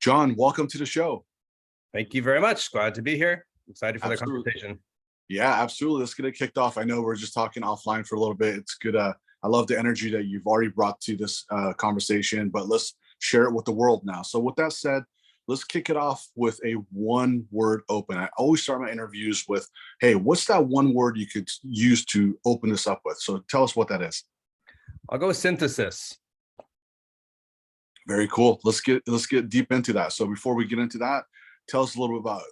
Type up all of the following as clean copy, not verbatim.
Jon, welcome to the show. Thank you very much. Glad to be here. Excited for the conversation. Yeah, absolutely. Let's get it kicked off. I know we're just talking offline for a little bit. It's good. I love the energy that you've already brought to this conversation, but let's share it with the world now. So with that said, let's kick it off with a one-word open. I always start my interviews with, hey, what's that one word you could use to open this up with? So tell us what that is. I'll go with synthesis. Very cool. Let's get deep into that. So before we get into that, tell us a little bit about,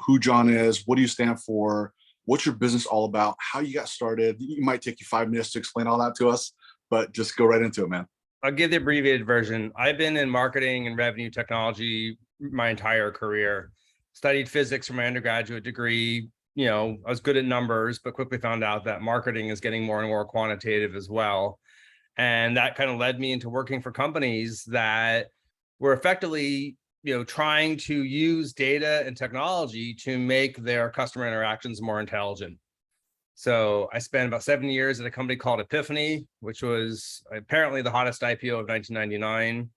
who Jon is, what do you stand for, what's your business all about, how you got started. It might take you 5 minutes to explain all that to us, but just go right into it, man. I'll give the abbreviated version. I've been in marketing and revenue technology my entire career. Studied physics for my undergraduate degree. I was good at numbers, but quickly found out that marketing is getting more and more quantitative as well. And that kind of led me into working for companies that were effectively, trying to use data and technology to make their customer interactions more intelligent. So I spent about 7 years at a company called Epiphany, which was apparently the hottest IPO of 1999.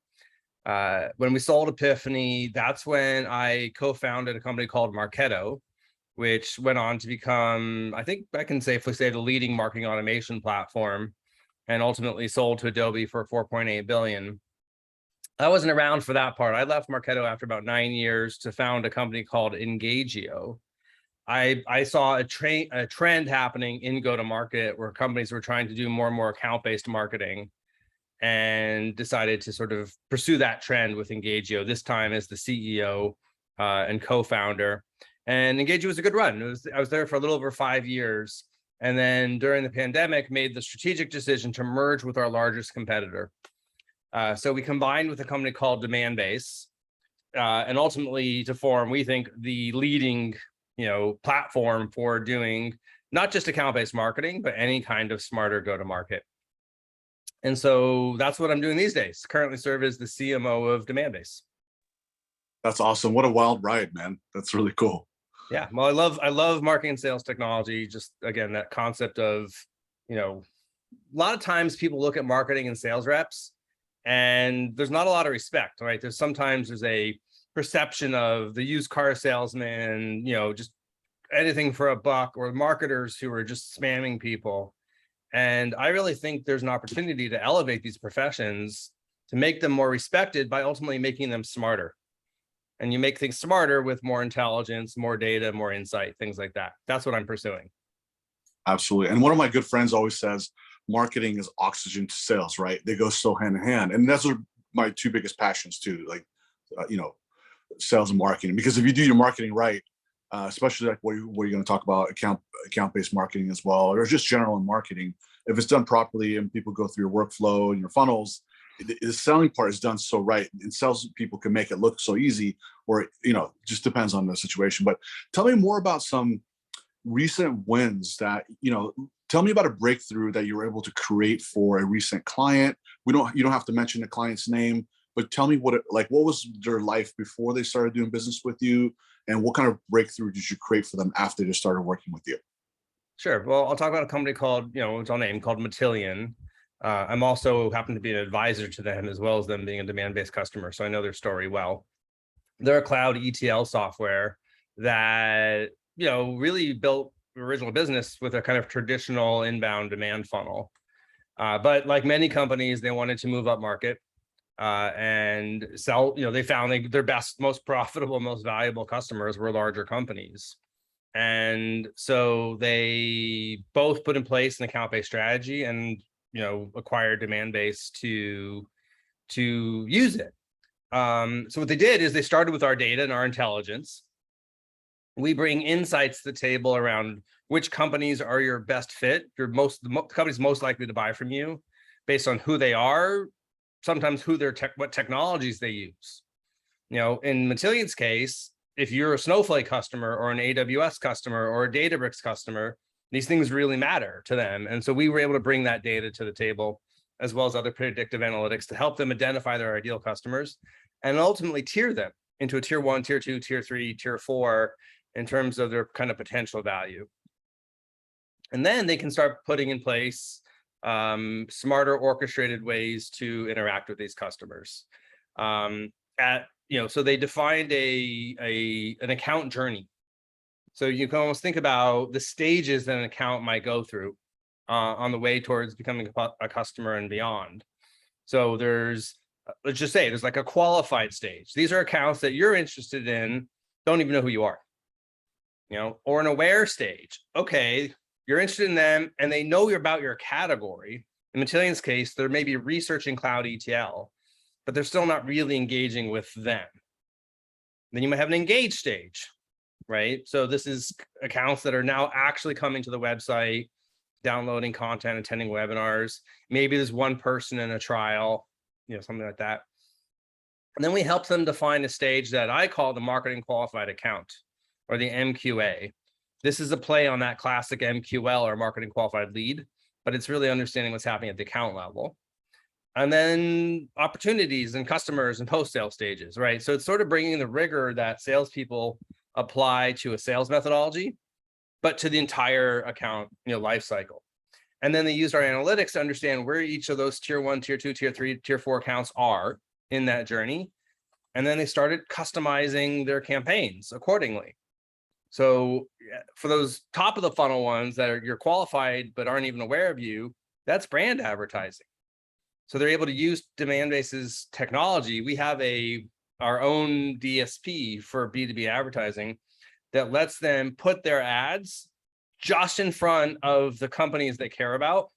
When we sold Epiphany, that's when I co-founded a company called Marketo, which went on to become, I think I can safely say, the leading marketing automation platform, and ultimately sold to Adobe for $4.8 billion. I wasn't around for that part. I left Marketo after about 9 years to found a company called Engagio. I saw a trend happening in go-to-market where companies were trying to do more and more account-based marketing, and decided to sort of pursue that trend with Engagio, this time as the CEO and co-founder. And Engagio was a good run. I was there for a little over 5 years. And then during the pandemic, made the strategic decision to merge with our largest competitor. So we combined with a company called Demandbase, and ultimately to form, we think, the leading, platform for doing not just account-based marketing, but any kind of smarter go-to-market. And so that's what I'm doing these days. Currently serve as the CMO of Demandbase. That's awesome. What a wild ride, man. That's really cool. Yeah, well, I love marketing and sales technology. Just again, that concept of, a lot of times people look at marketing and sales reps and there's not a lot of respect, right? There's a perception of the used car salesman, just anything for a buck, or marketers who are just spamming people. And I really think there's an opportunity to elevate these professions to make them more respected by ultimately making them smarter. And you make things smarter with more intelligence, more data, more insight, things like that. That's what I'm pursuing. Absolutely. And one of my good friends always says, marketing is oxygen to sales, right? They go so hand in hand. And that's what my two biggest passions too, like, sales and marketing. Because if you do your marketing right, especially like what you're going to talk about, account-based marketing as well, or just general in marketing, if it's done properly and people go through your workflow and your funnels, the selling part is done so right, and sales people can make it look so easy, or just depends on the situation. But tell me more about some recent wins that tell me about a breakthrough that you were able to create for a recent client. You don't have to mention the client's name, but tell me what was their life before they started doing business with you, and what kind of breakthrough did you create for them after they started working with you? Sure. Well, I'll talk about a company called, it's all name, called Matillion. I'm also happen to be an advisor to them, as well as them being a demand-based customer. So I know their story well. They're a cloud ETL software that, really built the original business with a kind of traditional inbound demand funnel. But like many companies, they wanted to move up market and sell. They found their best, most profitable, most valuable customers were larger companies. And so they both put in place an account-based strategy and acquired Demandbase to use it. So what they did is they started with our data and our intelligence. We bring insights to the table around which companies are your best fit, the companies most likely to buy from you, based on who they are, sometimes what technologies they use. In Matillion's case, if you're a Snowflake customer or an AWS customer or a Databricks customer, these things really matter to them. And so we were able to bring that data to the table, as well as other predictive analytics, to help them identify their ideal customers and ultimately tier them into a tier 1, tier 2, tier 3, tier 4 in terms of their kind of potential value. And then they can start putting in place smarter orchestrated ways to interact with these customers. so they defined an account journey. So you can almost think about the stages that an account might go through on the way towards becoming a customer and beyond. So let's just say there's like a qualified stage. These are accounts that you're interested in, don't even know who you are, or an aware stage. Okay, you're interested in them and they know you're about your category. In Matilion's case, they're maybe researching cloud ETL, but they're still not really engaging with them. Then you might have an engage stage, right? So this is accounts that are now actually coming to the website, downloading content, attending webinars. Maybe there's one person in a trial, something like that. And then we help them define a stage that I call the marketing qualified account, or the MQA. This is a play on that classic MQL, or marketing qualified lead, but it's really understanding what's happening at the account level. And then opportunities and customers and post-sale stages, right? So it's sort of bringing the rigor that salespeople apply to a sales methodology, but to the entire account, life cycle. And then they used our analytics to understand where each of those tier 1, tier 2, tier 3, tier 4 accounts are in that journey. And then they started customizing their campaigns accordingly. So for those top of the funnel ones that you're qualified but aren't even aware of you, that's brand advertising. So they're able to use Demandbase's technology. We have our own DSP for B2B advertising that lets them put their ads just in front of the companies they care about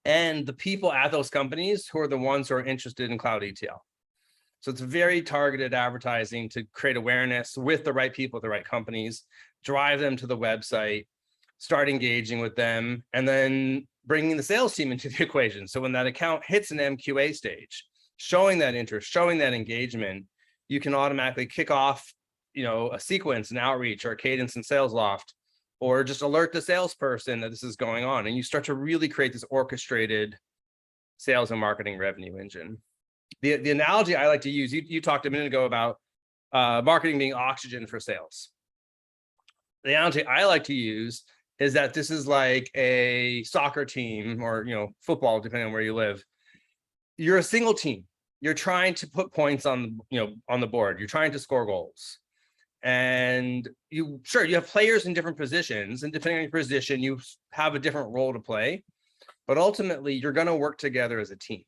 and the people at those companies who are the ones who are interested in cloud ETL. So it's very targeted advertising to create awareness with the right people at the right companies, drive them to the website, start engaging with them, and then bringing the sales team into the equation. So when that account hits an MQA stage, showing that interest, showing that engagement, you can automatically kick off, a sequence, an outreach, or a cadence in SalesLoft, or just alert the salesperson that this is going on. And you start to really create this orchestrated sales and marketing revenue engine. The analogy I like to use, you talked a minute ago about marketing being oxygen for sales. The analogy I like to use is that this is like a soccer team, or football, depending on where you live. You're a single team. You're trying to put points on the board. You're trying to score goals. And you have players in different positions, and depending on your position, you have a different role to play. But ultimately, you're going to work together as a team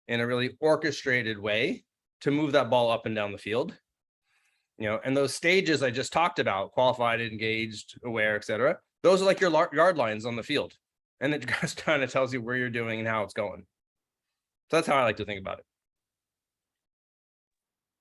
in a really orchestrated way to move that ball up and down the field. And those stages I just talked about, qualified, engaged, aware, etc., those are like your yard lines on the field. And it just kind of tells you where you're doing and how it's going. So that's how I like to think about it.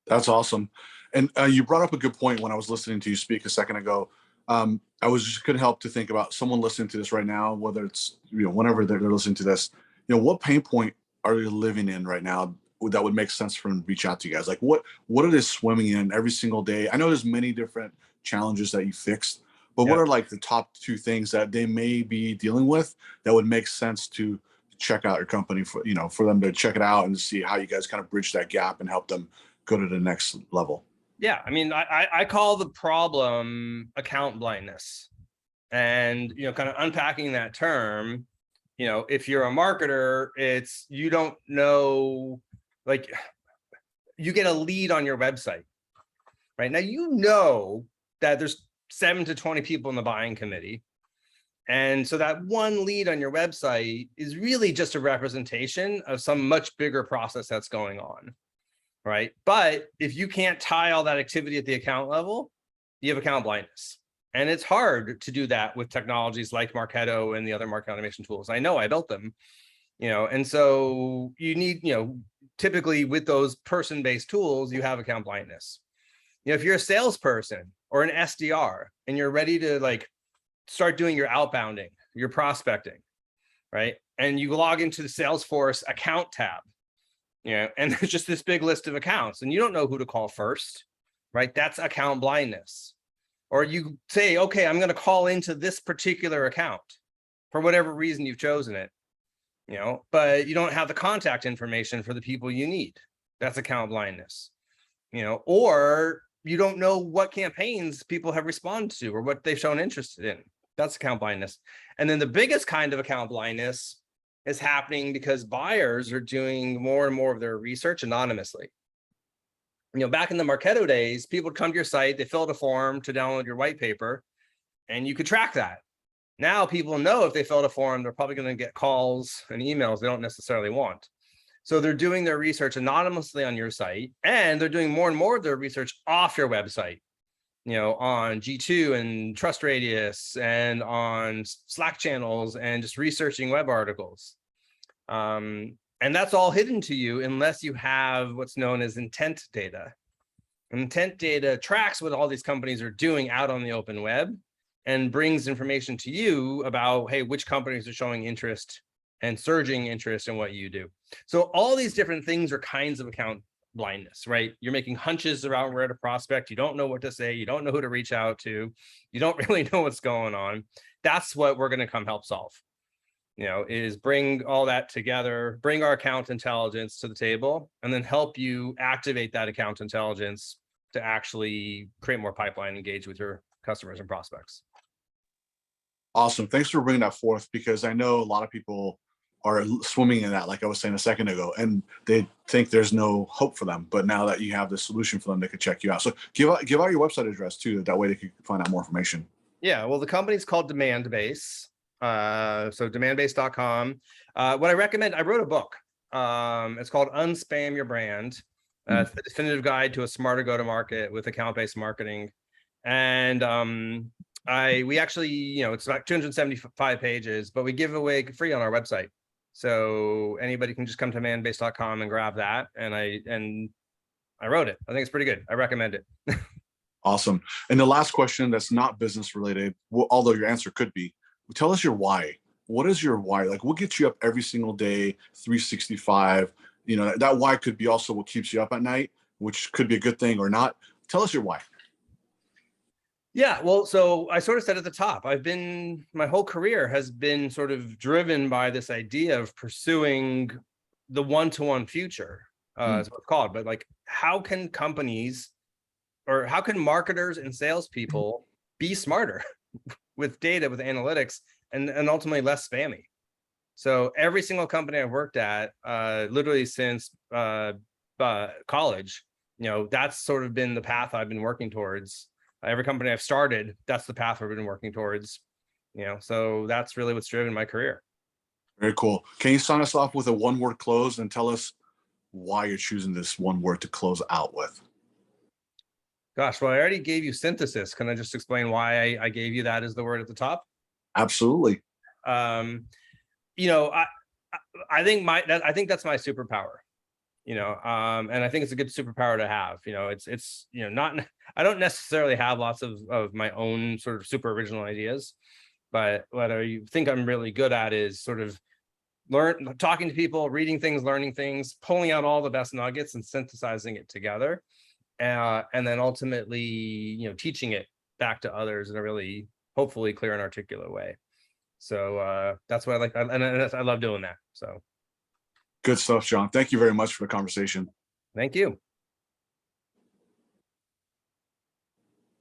That's awesome. And you brought up a good point when I was listening to you speak a second ago. I was just couldn't help to think about someone listening to this right now, whether it's, whenever they're listening to this, what pain point are you living in right now that would make sense for them to reach out to you guys? Like what are they swimming in every single day? I know there's many different challenges that you fixed, but what are like the top 2 things that they may be dealing with that would make sense to check out your company for, for them to check it out and see how you guys kind of bridge that gap and help them go to the next level? Yeah. I mean, I call the problem account blindness, and, kind of unpacking that term, if you're a marketer, it's, you don't know, like, you get a lead on your website, right? Now, that there's 7 to 20 people in the buying committee. And so that one lead on your website is really just a representation of some much bigger process that's going on, right? But if you can't tie all that activity at the account level, you have account blindness. And it's hard to do that with technologies like Marketo and the other market automation tools. I know I built them, and so you need, typically with those person-based tools, you have account blindness. If you're a salesperson or an SDR and you're ready to start doing your outbounding, your prospecting, right? And you log into the Salesforce account tab, and there's just this big list of accounts and you don't know who to call first, right? That's account blindness. Or you say, okay, I'm going to call into this particular account for whatever reason you've chosen it, but you don't have the contact information for the people you need. That's account blindness, or you don't know what campaigns people have responded to or what they've shown interest in. That's account blindness. And then the biggest kind of account blindness is happening because buyers are doing more and more of their research anonymously. Back in the Marketo days, people would come to your site, they filled a form to download your white paper, and you could track that. Now people know if they filled a form, they're probably going to get calls and emails they don't necessarily want. So they're doing their research anonymously on your site, and they're doing more and more of their research off your website, on G2 and Trust Radius and on Slack channels and just researching web articles. And that's all hidden to you unless you have what's known as intent data. Intent data tracks what all these companies are doing out on the open web and brings information to you about, hey, which companies are showing interest and surging interest in what you do. So all these different things are kinds of account blindness, right? You're making hunches around where to prospect. You don't know what to say. You don't know who to reach out to. You don't really know what's going on. That's what we're going to come help solve. Is bring all that together, bring our account intelligence to the table, and then help you activate that account intelligence to actually create more pipeline, engage with your customers and prospects. Awesome. Thanks for bringing that forth, because I know a lot of people are swimming in that, like I was saying a second ago, and they think there's no hope for them. But now that you have the solution for them, they could check you out. So give out your website address too. That way they can find out more information. Yeah, well, the company's called Demandbase. So demandbase.com. What I recommend, I wrote a book. It's called Unspam Your Brand. It's the definitive guide to a smarter go-to-market with account-based marketing. And we actually, it's about 275 pages, but we give away free on our website. So anybody can just come to demandbase.com and grab that. And I wrote it. I think it's pretty good. I recommend it. Awesome. And the last question that's not business related, although your answer could be, tell us your why. What is your why? Like, what gets you up every single day, 365? That why could be also what keeps you up at night, which could be a good thing or not. Tell us your why. Yeah, well, so I sort of said at the top, my whole career has been sort of driven by this idea of pursuing the one-to-one future, is what it's called. But like, how can companies, or how can marketers and salespeople be smarter with data, with analytics, and ultimately less spammy? So every single company I've worked at, literally since college, that's sort of been the path I've been working towards. Every company I've started, that's the path I've been working towards. So that's really what's driven my career. Very cool. Can you sign us off with a one-word close and tell us why you're choosing this one word to close out with? Gosh, well, I already gave you synthesis. Can I just explain why I gave you that as the word at the top? Absolutely. I think that's my superpower. And I think it's a good superpower to have. It's not, I don't necessarily have lots of my own sort of super original ideas, but what I think I'm really good at is sort of talking to people, reading things, learning things, pulling out all the best nuggets and synthesizing it together. And then ultimately, teaching it back to others in a really, hopefully clear and articulate way. So that's what I like. And I love doing that. So. Good stuff, Jon. Thank you very much for the conversation. Thank you.